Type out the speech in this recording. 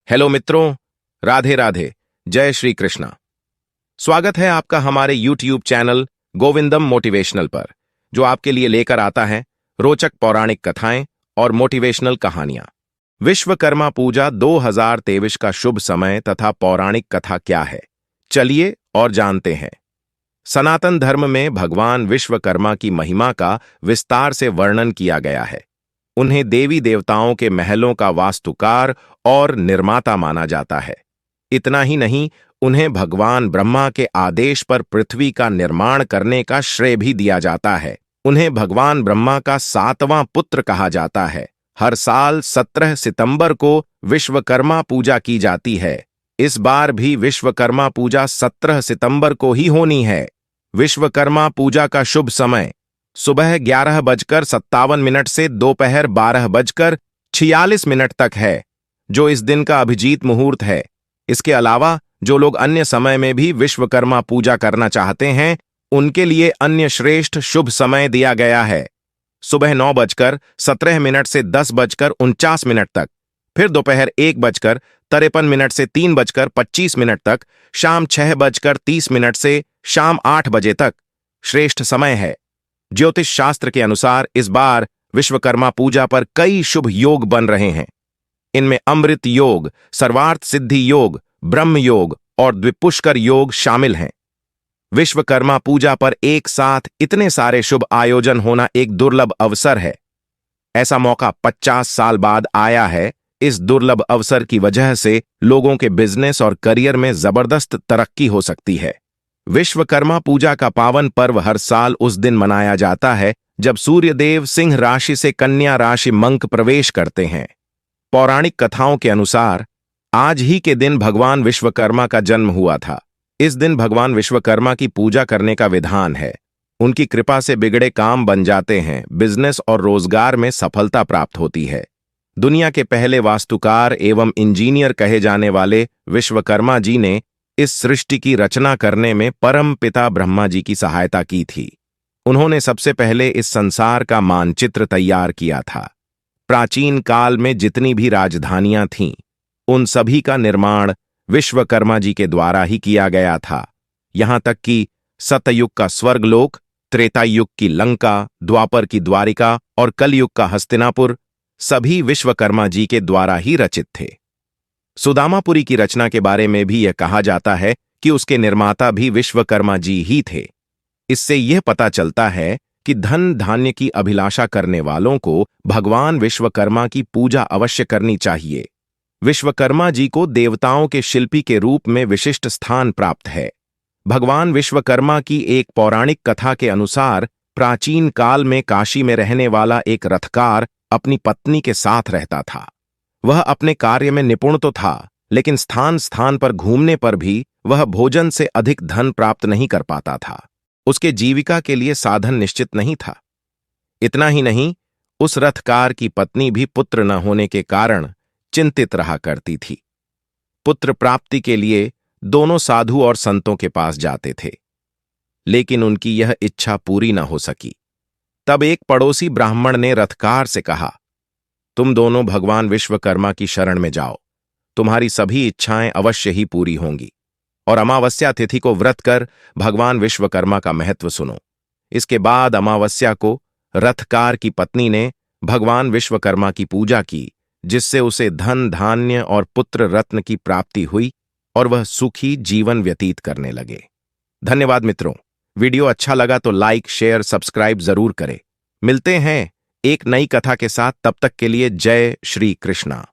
Hello मित्रों, राधे राधे, जय श्री कृष्णा। स्वागत है आपका हमारे YouTube चैनल गोविंदम मोटिवेशनल पर, जो आपके लिए लेकर आता है रोचक पौराणिक कथाएं और मोटिवेशनल कहानियां। विश्वकर्मा पूजा 2023 का शुभ समय तथा पौराणिक कथा क्या है, चलिए और जानते हैं। सनातन धर्म में भगवान विश्वकर्मा की महिमा का विस्तार से वर्णन किया गया है। उन्हें देवी देवताओं के महलों का वास्तुकार और निर्माता माना जाता है। इतना ही नहीं, उन्हें भगवान ब्रह्मा के आदेश पर पृथ्वी का निर्माण करने का श्रेय भी दिया जाता है। उन्हें भगवान ब्रह्मा का 7वां पुत्र कहा जाता है। हर साल 17 सितंबर को विश्वकर्मा पूजा की जाती है। इस बार भी विश्वकर्मा पूजा 17 सितंबर को ही होनी है। विश्वकर्मा पूजा का शुभ समय सुबह 11:57 से दोपहर 12:46 तक है, जो इस दिन का अभिजीत मुहूर्त है। इसके अलावा जो लोग अन्य समय में भी विश्वकर्मा पूजा करना चाहते हैं, उनके लिए अन्य श्रेष्ठ शुभ समय दिया गया है। सुबह 9:17 से 10:49 तक, फिर दोपहर 1:53 से 3:25 तक, शाम 6:30 से शाम 8 बजे तक श्रेष्ठ समय है। ज्योतिष शास्त्र के अनुसार इस बार विश्वकर्मा पूजा पर कई शुभ योग बन रहे हैं। इनमें अमृत योग, सर्वार्थ सिद्धि योग, ब्रह्म योग और द्विपुष्कर योग शामिल हैं। विश्वकर्मा पूजा पर एक साथ इतने सारे शुभ आयोजन होना एक दुर्लभ अवसर है। ऐसा मौका 50 साल बाद आया है। इस दुर्लभ अवसर की वजह से लोगों के बिजनेस और करियर में जबरदस्त तरक्की हो सकती है। विश्वकर्मा पूजा का पावन पर्व हर साल उस दिन मनाया जाता है जब सूर्यदेव सिंह राशि से कन्या राशि मंक प्रवेश करते हैं। पौराणिक कथाओं के अनुसार आज ही के दिन भगवान विश्वकर्मा का जन्म हुआ था। इस दिन भगवान विश्वकर्मा की पूजा करने का विधान है। उनकी कृपा से बिगड़े काम बन जाते हैं, बिजनेस और रोजगार में सफलता प्राप्त होती है। दुनिया के पहले वास्तुकार एवं इंजीनियर कहे जाने वाले विश्वकर्मा जी ने इस सृष्टि की रचना करने में परम पिता ब्रह्मा जी की सहायता की थी। उन्होंने सबसे पहले इस संसार का मानचित्र तैयार किया था। प्राचीन काल में जितनी भी राजधानियां थीं, उन सभी का निर्माण विश्वकर्मा जी के द्वारा ही किया गया था। यहां तक कि सतयुग का स्वर्गलोक, त्रेता युग की लंका, द्वापर की द्वारिका और कलयुग का हस्तिनापुर सभी विश्वकर्मा जी के द्वारा ही रचित थे। सुदामापुरी की रचना के बारे में भी यह कहा जाता है कि उसके निर्माता भी विश्वकर्मा जी ही थे। इससे यह पता चलता है कि धन धान्य की अभिलाषा करने वालों को भगवान विश्वकर्मा की पूजा अवश्य करनी चाहिए। विश्वकर्मा जी को देवताओं के शिल्पी के रूप में विशिष्ट स्थान प्राप्त है। भगवान विश्वकर्मा की एक पौराणिक कथा के अनुसार प्राचीन काल में काशी में रहने वाला एक रथकार अपनी पत्नी के साथ रहता था। वह अपने कार्य में निपुण तो था, लेकिन स्थान स्थान पर घूमने पर भी वह भोजन से अधिक धन प्राप्त नहीं कर पाता था। उसके जीविका के लिए साधन निश्चित नहीं था। इतना ही नहीं, उस रथकार की पत्नी भी पुत्र न होने के कारण चिंतित रहा करती थी। पुत्र प्राप्ति के लिए दोनों साधु और संतों के पास जाते थे, लेकिन उनकी यह इच्छा पूरी न हो सकी। तब एक पड़ोसी ब्राह्मण ने रथकार से कहा, तुम दोनों भगवान विश्वकर्मा की शरण में जाओ, तुम्हारी सभी इच्छाएं अवश्य ही पूरी होंगी। और अमावस्या तिथि को व्रत कर भगवान विश्वकर्मा का महत्व सुनो। इसके बाद अमावस्या को रथकार की पत्नी ने भगवान विश्वकर्मा की पूजा की, जिससे उसे धन धान्य और पुत्र रत्न की प्राप्ति हुई और वह सुखी जीवन व्यतीत करने लगे। धन्यवाद मित्रों। वीडियो अच्छा लगा तो लाइक, शेयर, सब्सक्राइब जरूर करें। मिलते हैं एक नई कथा के साथ। तब तक के लिए जय श्री कृष्णा।